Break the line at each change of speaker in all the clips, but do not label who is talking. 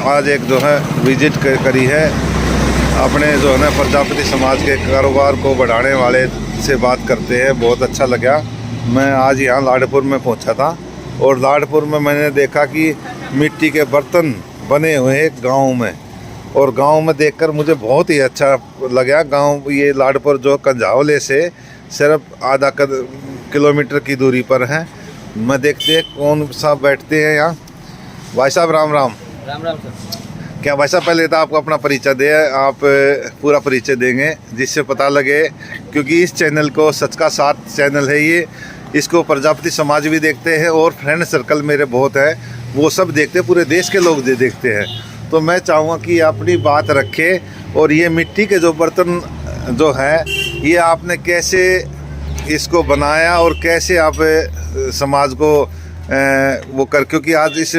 आज एक जो है विजिट करी है अपने जो है ना प्रजापति समाज के कारोबार को बढ़ाने वाले से बात करते हैं। बहुत अच्छा लगा। मैं आज यहाँ लाडपुर में पहुँचा था और लाडपुर में मैंने देखा कि मिट्टी के बर्तन बने हुए हैं गाँव में, और गांव में देखकर मुझे बहुत ही अच्छा लगा। गांव ये लाडपुर जो कंझावले से सिर्फ आधा किलोमीटर की दूरी पर है। मैं देखते हैं कौन साहब बैठते हैं यहाँ। भाई साहब राम राम।
राम राम सर।
क्या भाई साहब पहले तो आपको अपना परिचय दे, आप पूरा परिचय देंगे जिससे पता लगे, क्योंकि इस चैनल को सच का साथ चैनल है ये, इसको प्रजापति समाज भी देखते हैं और फ्रेंड सर्कल मेरे बहुत है, वो सब देखते हैं, पूरे देश के लोग देखते हैं। तो मैं चाहूँगा कि अपनी बात रखें। और ये मिट्टी के जो बर्तन जो है ये आपने कैसे इसको बनाया और कैसे आप समाज को वो कर, क्योंकि आज इस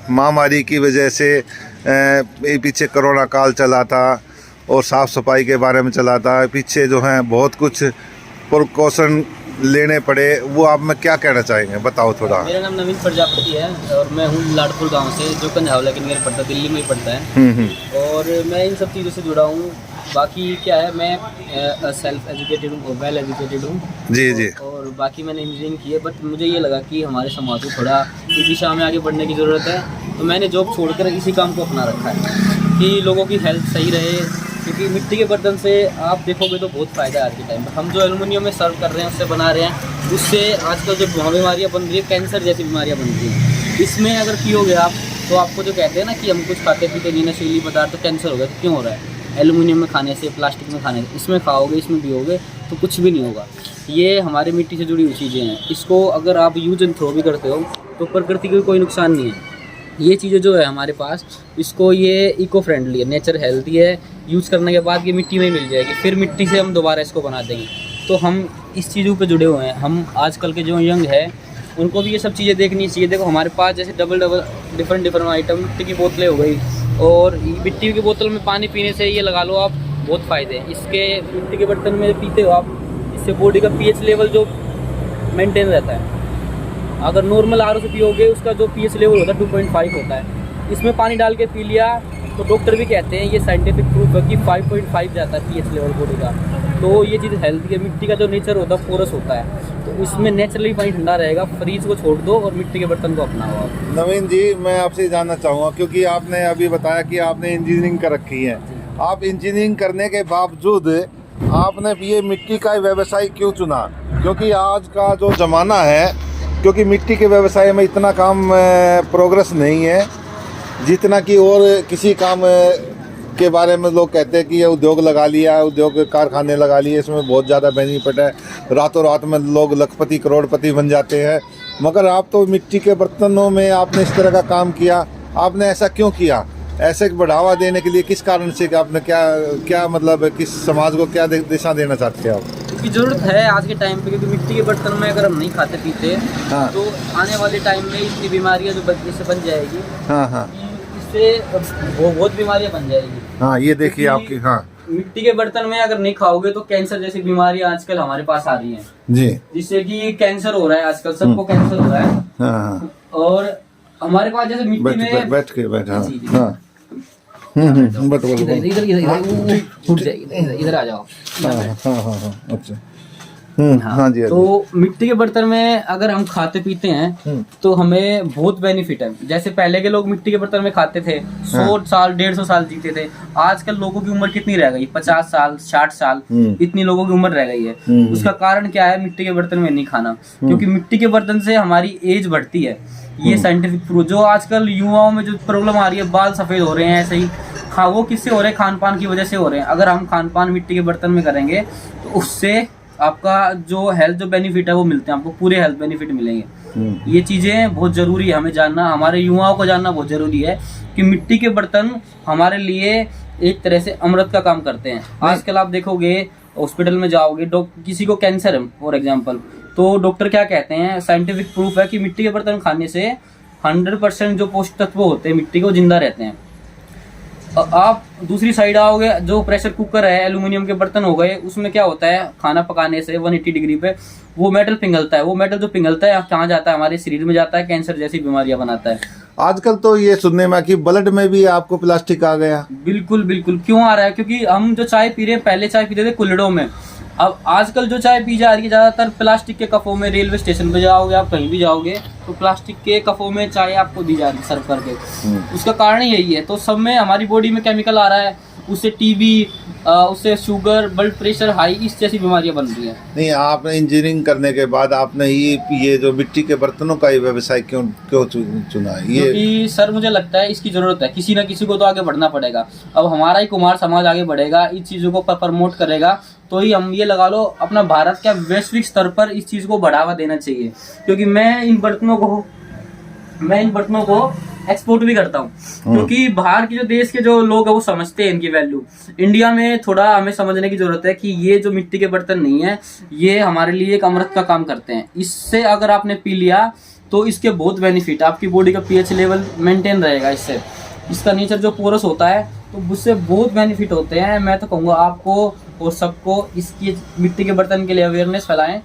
महामारी की वजह से पीछे कोरोना काल चला था और साफ़ सफाई के बारे में चला था, पीछे जो है बहुत कुछ प्रिकॉशन लेने पड़े, वो आप में क्या कहना चाहेंगे, बताओ थोड़ा।
मेरा नाम नवीन प्रजापति है और मैं हूँ लाडपुर गांव से, जो कंझावला के नियर पड़ता है, दिल्ली में ही पड़ता है। और मैं इन सब चीज़ों से जुड़ा हूँ। बाकी क्या है, मैं सेल्फ एजुकेटेड हूँ, वेल एजुकेटेड हूँ
जी जी।
और बाकी मैंने इंजीनियरिंग की है, बट मुझे ये लगा कि हमारे समाज को थोड़ा इस दिशा में आगे बढ़ने की ज़रूरत है। तो मैंने जॉब छोड़कर इसी काम को अपना रखा है कि लोगों की हेल्थ सही रहे, क्योंकि मिट्टी के बर्तन से आप देखोगे तो बहुत फ़ायदा है आज के टाइम पर। हम जो एल्युमिनियम में सर्व कर रहे हैं, उससे बना रहे हैं, उससे आजकल जो बीमारियाँ बन रही है, कैंसर जैसी बीमारियाँ बन रही हैं। इसमें अगर पियोगे आप, तो आपको जो कहते हैं ना कि हम कुछ खाते पीते नहीं, नशीली पदार्थ, तो कैंसर हो गया। तो क्यों हो रहा है? एल्युमिनियम में खाने से, प्लास्टिक में खाने से। इसमें खाओगे, इसमें पियोगे तो कुछ भी नहीं होगा। ये हमारे मिट्टी से जुड़ी हुई चीज़ें हैं। इसको अगर आप यूज एंड थ्रो भी करते हो तो प्रकृति को कोई नुकसान नहीं है। ये चीज़ें जो है हमारे पास, इसको ये इको फ्रेंडली है, नेचर हेल्थी है। यूज़ करने के बाद ये मिट्टी में ही मिल जाएगी, फिर मिट्टी से हम दोबारा इसको बना देंगे। तो हम इस चीज़ों पे जुड़े हुए हैं। हम आजकल के जो यंग है उनको भी ये सब चीज़ें देखनी चाहिए। देखो हमारे पास जैसे डबल डिफरेंट आइटम, मिट्टी की बोतलें हो गई, और मिट्टी की बोतल में पानी पीने से ये लगा लो आप बहुत फ़ायदे हैं। इसके मिट्टी के बर्तन में पीते हो आप, इससे बॉडी का पीएच लेवल जो मेंटेन रहता है। अगर नॉर्मल आरओ से पियोगे, उसका जो पीएच लेवल होता है 2.5 होता है। इसमें पानी डाल के पी लिया तो डॉक्टर भी कहते हैं, ये साइंटिफिक प्रूफ है कि 5.5 जाता है पीएच लेवल बॉडी का। तो ये चीज़ हेल्थी है। मिट्टी का जो नेचर होता है पोरस होता है, तो इसमें नेचुरली पानी ठंडा रहेगा। फ्रीज को छोड़ दो और मिट्टी के बर्तन को अपनाओ आप।
नवीन जी, मैं आपसे जानना चाहूँगा, क्योंकि आपने अभी बताया कि आपने इंजीनियरिंग कर रखी है, आप इंजीनियरिंग करने के बावजूद आपने ये मिट्टी का व्यवसाय क्यों चुना? क्योंकि आज का जो ज़माना है, क्योंकि मिट्टी के व्यवसाय में इतना काम प्रोग्रेस नहीं है जितना कि और किसी काम के बारे में लोग कहते हैं कि ये उद्योग लगा लिया, उद्योग कारखाने लगा लिए, इसमें बहुत ज़्यादा बेनिफिट है, रातों रात में लोग लखपति करोड़पति बन जाते हैं। मगर आप तो मिट्टी के बर्तनों में आपने इस तरह का काम किया, आपने ऐसा क्यों किया? ऐसे बढ़ावा देने के लिए किस कारण से, कि आपने क्या मतलब किस समाज को क्या दिशा देना चाहते हैं आप?
की ज़रूरत है आज के टाइम पे, क्योंकि मिट्टी के बर्तन में अगर हम नहीं खाते पीते,
हाँ।
तो आने वाले टाइम में इतनी बीमारियां जो इससे बन जाएगी।
हाँ।
इससे बहुत बीमारियां बन जाएगी।
हाँ, ये देखिए आपकी। हाँ,
मिट्टी के बर्तन में अगर नहीं खाओगे तो कैंसर जैसी बीमारियां आजकल हमारे पास आ रही हैं
जी,
जिससे कि कैंसर हो रहा है। आजकल सबको कैंसर हो रहा है।
हाँ।
और हमारे पास जैसे मिट्टी में
बैठ के हाँ।
इधर आ जाओ।
अच्छा। हाँ जी।
तो मिट्टी के बर्तन में अगर हम खाते पीते हैं तो हमें बहुत बेनिफिट है। जैसे पहले के लोग मिट्टी के बर्तन में खाते थे, 100 साल 150 साल जीते थे। आजकल लोगों की उम्र कितनी रह गई? 50 साल 60 साल, इतनी लोगों की उम्र रह गई है। उसका कारण क्या है? मिट्टी के बर्तन में नहीं खाना, क्योंकि मिट्टी के बर्तन से हमारी एज बढ़ती है। ये साइंटिफिक प्रूफ। जो आजकल युवाओं में जो प्रॉब्लम आ रही है, बाल सफेद हो रहे हैं, ऐसे ही वो किससे हो रहे हैं? खान पान की वजह से हो रहे हैं। अगर हम खान पान मिट्टी के बर्तन में करेंगे तो उससे आपका जो हेल्थ जो बेनिफिट है वो मिलते हैं, आपको पूरे हेल्थ बेनिफिट मिलेंगे। ये चीज़ें बहुत ज़रूरी है हमें जानना, हमारे युवाओं को जानना बहुत ज़रूरी है कि मिट्टी के बर्तन हमारे लिए एक तरह से अमृत का काम करते हैं। आजकल आप देखोगे हॉस्पिटल में जाओगे, किसी को कैंसर है फॉर एग्जाम्पल, तो डॉक्टर क्या कहते हैं? साइंटिफिक प्रूफ है कि मिट्टी के बर्तन खाने से 100% जो पोषक तत्व होते हैं मिट्टी को जिंदा रहते हैं। आप दूसरी साइड आओगे, जो प्रेशर कुकर है, एल्यूमिनियम के बर्तन हो गए, उसमें क्या होता है, खाना पकाने से 180 डिग्री पे वो मेटल पिघलता है। वो मेटल जो पिघलता है कहाँ जाता है, हमारे शरीर में जाता है, कैंसर जैसी बीमारियां बनाता है।
आजकल तो ये सुनने में कि ब्लड में भी आपको प्लास्टिक आ गया।
बिल्कुल बिल्कुल, क्यों आ रहा है? क्योंकि हम जो चाय पी रहे हैं, पहले चाय पीते थे कुल्हड़ों में, अब आजकल जो चाय पी जा रही है ज़्यादातर प्लास्टिक के कपों में। रेलवे स्टेशन पे जाओगे, आप कहीं भी जाओगे तो प्लास्टिक के कपों में चाय आपको दी जा रही है सर्व करके। उसका कारण यही है। तो सब में हमारी बॉडी में केमिकल आ रहा है, उससे टीबी, उससे शुगर, ब्लड प्रेशर हाई, इस जैसी बीमारियां बन रही हैं।
नहीं, आपने इंजीनियरिंग करने के बाद आपने ये जो मिट्टी के बर्तनों का ये व्यवसाय क्यों चुना है? ये
क्योंकि सर मुझे लगता है इसकी ज़रूरत है, किसी ना किसी को तो आगे बढ़ना पड़ेगा। अब हमारा ही कुम्हार समाज आगे बढ़ेगा, इस चीज़ों को प्रमोट करेगा, तो ही हम ये लगा लो अपना भारत क्या वैश्विक स्तर पर इस चीज़ को बढ़ावा देना चाहिए। क्योंकि मैं इन बर्तनों को एक्सपोर्ट भी करता हूँ, क्योंकि बाहर के जो देश के जो लोग हैं वो समझते हैं इनकी वैल्यू। इंडिया में थोड़ा हमें समझने की जरूरत है कि ये जो मिट्टी के बर्तन नहीं है, ये हमारे लिए एक अमृत का काम करते हैं। इससे अगर आपने पी लिया तो इसके बहुत बेनिफिट, आपकी बॉडी का पीएच लेवल मेंटेन रहेगा इससे, इसका नेचर जो पोरस होता है, तो उससे बहुत बेनिफिट होते हैं। मैं तो कहूँगा आपको और सबको इसकी मिट्टी के बर्तन के लिए अवेयरनेस फैलाएं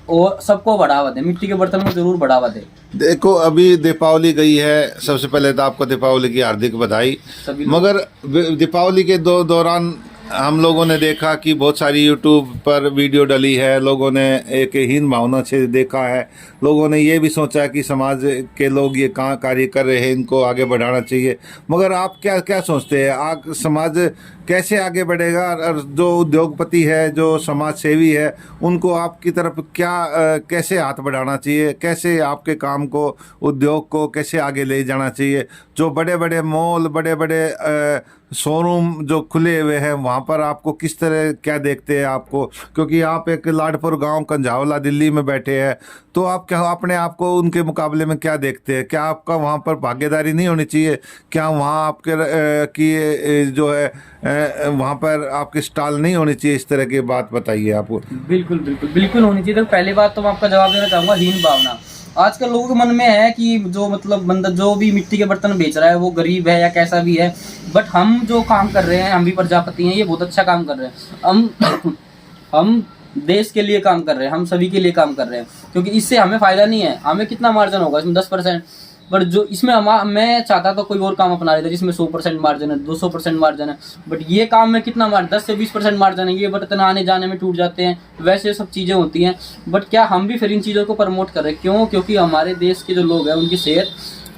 और सबको बढ़ावा दें, मिट्टी के बर्तन को जरूर बढ़ावा दें।
देखो, अभी दीपावली गई है, सबसे पहले तो आपको दीपावली की हार्दिक बधाई। मगर दीपावली के दौरान हम लोगों ने देखा कि बहुत सारी यूट्यूब पर वीडियो डली है, लोगों ने एक हीन भावना से देखा है, लोगों ने ये भी सोचा कि समाज के लोग ये कहाँ कार्य कर रहे हैं, इनको आगे बढ़ाना चाहिए। मगर आप क्या सोचते हैं, समाज कैसे आगे बढ़ेगा? और जो उद्योगपति है, जो समाज सेवी है, उनको आपकी तरफ कैसे हाथ बढ़ाना चाहिए? कैसे आपके काम को, उद्योग को कैसे आगे ले जाना चाहिए? जो बड़े बड़े मॉल, बड़े बड़े शोरूम जो खुले हुए हैं, वहाँ पर आपको किस तरह क्या देखते हैं आपको? क्योंकि आप एक लाडपुर गांव कंझावला दिल्ली में बैठे हैं, तो आप क्या अपने आप को उनके मुकाबले में क्या देखते हैं? क्या आपका वहाँ पर भागीदारी नहीं होनी चाहिए? क्या वहाँ आपके की जो है वहाँ पर आपकी स्टॉल नहीं होनी चाहिए? इस तरह की बात बताइए आप।
बिल्कुल बिल्कुल बिल्कुल होनी चाहिए। तो पहली बात तो मैं आपका जवाब देना चाहूँगा, हीन भावना आजकल लोगों के मन में है कि जो मतलब बंदा जो भी मिट्टी के बर्तन बेच रहा है वो गरीब है या कैसा भी है। बट हम जो काम कर रहे हैं, हम भी प्रजापति हैं, ये बहुत अच्छा काम कर रहे हैं। हम देश के लिए काम कर रहे हैं, हम सभी के लिए काम कर रहे हैं, क्योंकि इससे हमें फायदा नहीं है। हमें कितना मार्जिन होगा इसमें? 10%। बट जो इसमें मैं चाहता तो कोई और काम अपना लेता जिसमें 100% मार्जिन है, 200% मार्जिन है। बट ये काम में कितना मार्जिन? 10 से 20% मार्जिन है। ये बर्तन आने जाने में टूट जाते हैं, वैसे सब चीज़ें होती हैं। बट क्या हम भी फिर इन चीज़ों को प्रमोट कर रहे हैं? क्यों? क्योंकि हमारे देश के जो लोग हैं उनकी सेहत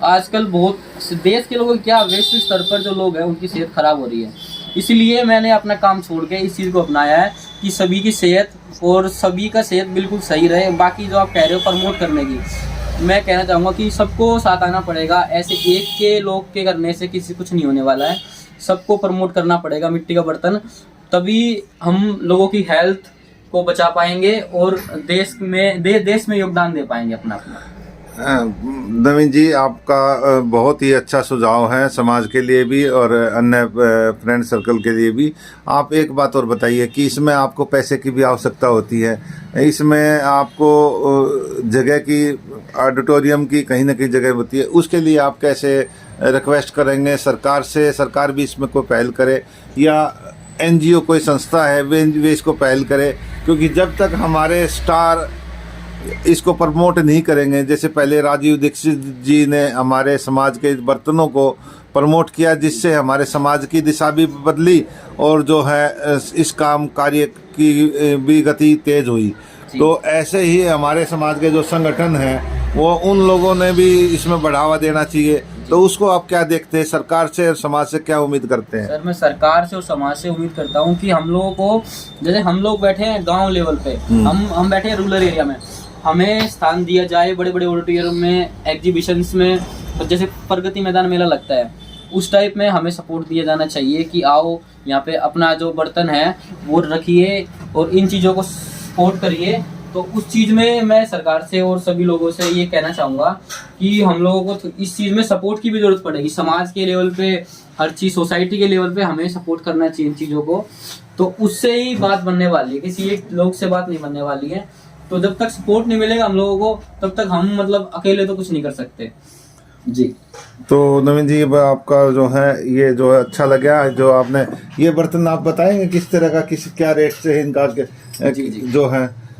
आजकल बहुत, देश के लोगों की क्या वैश्विक स्तर पर जो लोग हैं उनकी सेहत खराब हो रही है। इसलिए मैंने अपना काम छोड़ के इस चीज़ को अपनाया है कि सभी की सेहत और सभी का सेहत बिल्कुल सही रहे। बाकी जो आप कह रहे हो प्रमोट करने की, मैं कहना चाहूँगा कि सबको साथ आना पड़ेगा। ऐसे एक के लोग के करने से किसी कुछ नहीं होने वाला है, सबको प्रमोट करना पड़ेगा मिट्टी का बर्तन, तभी हम लोगों की हेल्थ को बचा पाएंगे और देश में योगदान दे पाएंगे अपना।
नवीन जी, आपका बहुत ही अच्छा सुझाव है समाज के लिए भी और अन्य फ्रेंड सर्कल के लिए भी। आप एक बात और बताइए कि इसमें आपको पैसे की भी आवश्यकता होती है, इसमें आपको जगह की, ऑडिटोरियम की कहीं ना कहीं जगह होती है, उसके लिए आप कैसे रिक्वेस्ट करेंगे सरकार से? सरकार भी इसमें कोई पहल करे या NGO कोई संस्था है वे इसको पहल करे? क्योंकि जब तक हमारे स्टार इसको प्रमोट नहीं करेंगे, जैसे पहले राजीव दीक्षित जी ने हमारे समाज के बर्तनों को प्रमोट किया, जिससे हमारे समाज की दिशा भी बदली और जो है इस काम कार्य की भी गति तेज हुई। तो ऐसे ही हमारे समाज के जो संगठन हैं वो उन लोगों ने भी इसमें बढ़ावा देना चाहिए। तो उसको आप क्या देखते हैं? सरकार से और समाज से क्या उम्मीद करते हैं?
सर, मैं सरकार से और समाज से उम्मीद करता हूँ कि हम लोगों को, जैसे हम लोग बैठे हैं गांव लेवल पे, हम बैठे हैं रूरल एरिया में, हमें स्थान दिया जाए बड़े बड़े ऑडिटोरियम में, एग्जीबिशंस में, जैसे प्रगति मैदान मेला लगता है उस टाइप में हमें सपोर्ट दिया जाना चाहिए कि आओ यहाँ पे अपना जो बर्तन है वो रखिए और इन चीज़ों को सपोर्ट करिए। तो उस चीज़ में मैं सरकार से और सभी लोगों से ये कहना चाहूँगा कि हम लोगों को इस चीज़ में सपोर्ट की भी ज़रूरत पड़ेगी। समाज के लेवल पे, हर चीज़ सोसाइटी के लेवल पे हमें सपोर्ट करना चाहिए इन चीज़ों को, तो उससे ही बात बनने वाली है, किसी एक लोग से बात नहीं बनने वाली है। तो जब तक सपोर्ट नहीं मिलेगा हम लोगों को, तब तक हम मतलब अकेले तो कुछ नहीं कर सकते। जी।
तो नवीन जी, अब आपका जो है ये जो है अच्छा लगा, जो आपने ये बर्तन आप बताएंगे किस तरह का, किस क्या रेट से है इनका
जी, जी।
जो है?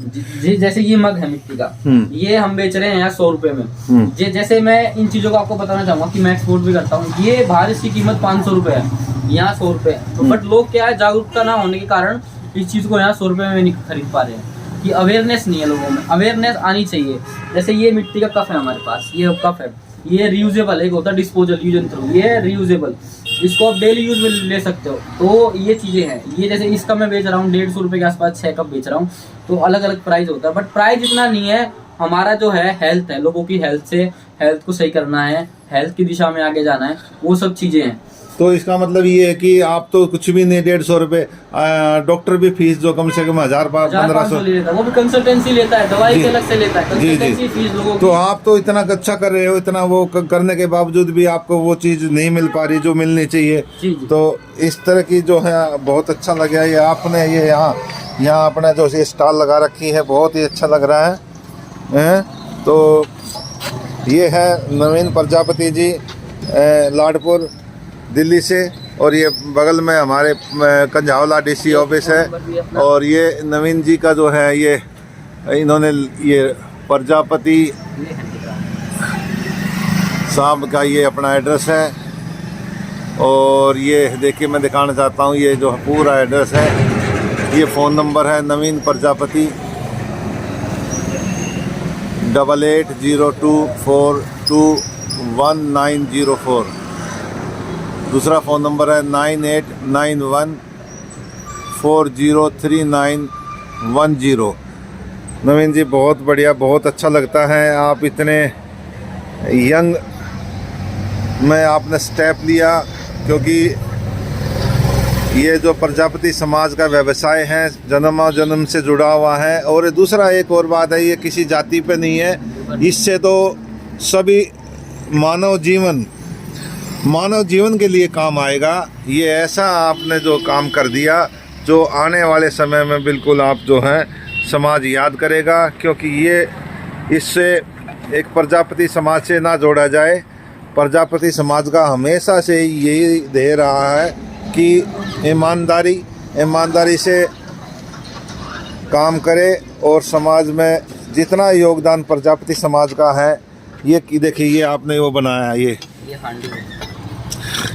जी, जैसे ये मग है मिट्टी का, ये हम बेच रहे हैं यहाँ 100 रुपए में। जैसे मैं इन चीजों को आपको बताना चाहूंगा कि मैं एक्सपोर्ट भी करता हूँ। ये बाहर इसकी कीमत 500 रुपए है, यहाँ 100 रुपए है। तो बट लोग क्या है, जागरूकता ना होने के कारण इस चीज को यहाँ 100 रुपए में नहीं खरीद पा रहे हैं, कि अवेयरनेस नहीं है लोगों में। अवेयरनेस आनी चाहिए। जैसे ये मिट्टी का कप है हमारे पास, ये कप है, ये रियूजेबल है, एक होता है डिस्पोजल, यूज एंड थ्रो, ये रियूजेबल, इसको आप डेली यूज में ले सकते हो। तो ये चीजें हैं। ये जैसे इसका मैं बेच रहा हूँ 150 रुपए के आसपास 6 कप बेच रहा हूँ। तो अलग अलग प्राइस होता है, बट प्राइस इतना नहीं है। हमारा जो है हेल्थ है, लोगों की हेल्थ को सही करना है, हेल्थ की दिशा में आगे जाना है, वो सब चीजें हैं।
तो इसका मतलब ये है कि आप तो कुछ भी नहीं, 150 रुपये, डॉक्टर भी फीस जो कम से कम 1000-1500
ले लेता है, वो भी कंसल्टेंसी लेता है, दवाई के अलग से लेता है, कंसल्टेंसी फीस लोगों की।
तो आप तो इतना अच्छा कर रहे हो, इतना वो करने के बावजूद भी आपको वो चीज़ नहीं मिल पा रही जो मिलनी चाहिए।
जी।
तो इस तरह की जो है बहुत अच्छा लगा ये आपने ये यहाँ अपने जो ये स्टॉल लगा रखी है, बहुत ही अच्छा लग रहा है। तो ये है नवीन प्रजापति जी, लाडपुर दिल्ली से, और ये बगल में हमारे कंझावला डीसी ऑफिस है। और ये नवीन जी का जो है ये इन्होंने ये प्रजापति साहब का ये अपना एड्रेस है। और ये देखिए मैं दिखाना चाहता हूँ, ये जो पूरा एड्रेस है, ये फ़ोन नंबर है नवीन प्रजापति 8802421904। दूसरा फ़ोन नंबर है 9891403910। नवीन जी बहुत बढ़िया, बहुत अच्छा लगता है। आप इतने यंग में आपने स्टेप लिया, क्योंकि ये जो प्रजापति समाज का व्यवसाय है जन्म से जुड़ा हुआ है। और दूसरा एक और बात है, ये किसी जाति पे नहीं है, इससे तो सभी मानव जीवन के लिए काम आएगा। ये ऐसा आपने जो काम कर दिया, जो आने वाले समय में बिल्कुल आप जो है समाज याद करेगा। क्योंकि ये इससे एक प्रजापति समाज से ना जोड़ा जाए, प्रजापति समाज का हमेशा से यही दे रहा है कि ईमानदारी से काम करे, और समाज में जितना योगदान प्रजापति समाज का है। ये देखिए, ये आपने वो बनाया, ये
हांडी है।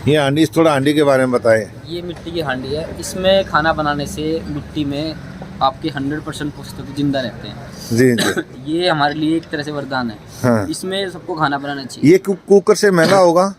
ये हांडी, थोड़ा हांडी के बारे में बताएं।
ये मिट्टी की हांडी है। इसमें खाना बनाने से मिट्टी में आपके 100% पोषक तत्व जिंदा रहते हैं।
जी।
ये हमारे लिए एक तरह से वरदान है।
हाँ।
इसमें सबको खाना बनाना चाहिए।
ये कुकर से महंगा होगा?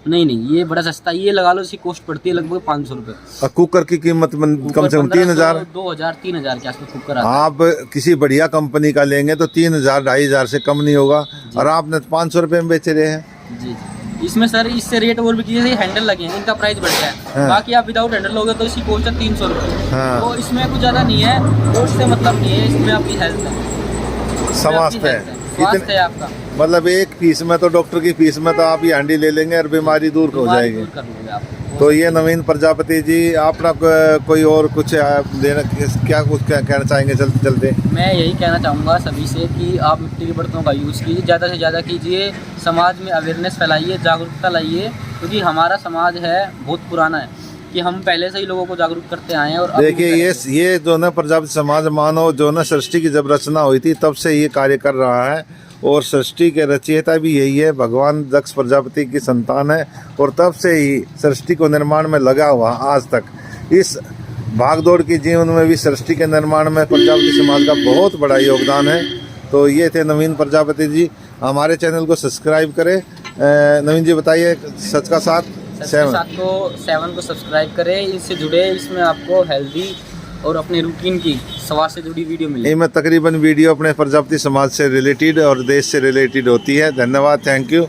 नहीं, ये बड़ा सस्ता। ये लगा लो, इसकी कॉस्ट पड़ती है लगभग 500 रुपये।
और कुकर की कीमत कम से कम 3000,
2000, 3000 के आसपास कुकर आता है।
आप किसी बढ़िया कंपनी का लेंगे तो 3000, 2500 से कम नहीं होगा, और आपने 500 रुपये में बेच रहे हैं।
जी। इसमें सर इससे रेट और भी किए, हैंडल लगे हैं, इनका प्राइस बढ़ गया है।
हाँ।
बाकी आप विदाउट हैंडल लोगे तो इसकी कॉस्ट है 300 रुपये।
हाँ।
तो इसमें कुछ ज़्यादा नहीं है, कॉस्ट से मतलब नहीं है, इसमें आपकी हेल्थ है,
समझते हैं
स्वास्थ्य है आपका।
मतलब एक फीस में तो, डॉक्टर की फीस में तो आप ये हांडी ले लेंगे और बीमारी दूर हो जाएगी। तो ये नवीन प्रजापति जी, आप ना कोई और कुछ देना, क्या कुछ कहना चाहेंगे चलते?
मैं यही कहना चाहूँगा सभी से कि आप मिट्टी के बर्तनों का यूज़ कीजिए, ज़्यादा से ज़्यादा कीजिए, समाज में अवेयरनेस फैलाइए, जागरूकता लाइए। क्योंकि हमारा समाज है बहुत पुराना है, कि हम पहले से ही लोगों को जागरूक करते आए हैं। और
देखिए ये जो ना प्रजापति समाज मानो जो ना सृष्टि की जब रचना हुई थी तब से ये कार्य कर रहा है, और सृष्टि के रचयिता भी यही है, भगवान दक्ष प्रजापति की संतान है, और तब से ही सृष्टि को निर्माण में लगा हुआ आज तक। इस भागदौड़ के जीवन में भी सृष्टि के निर्माण में प्रजापति समाज का बहुत बड़ा योगदान है। तो ये थे नवीन प्रजापति जी। हमारे चैनल को सब्सक्राइब करें। नवीन जी बताइए, सच का साथ
7 को सब्सक्राइब करें, इससे जुड़े, इसमें आपको हेल्दी और अपने रूटीन की स्वास्थ्य से जुड़ी वीडियो मिलेगी।
इनमें तकरीबन वीडियो अपने प्रजापति समाज से रिलेटेड और देश से रिलेटेड होती है। धन्यवाद, थैंक यू।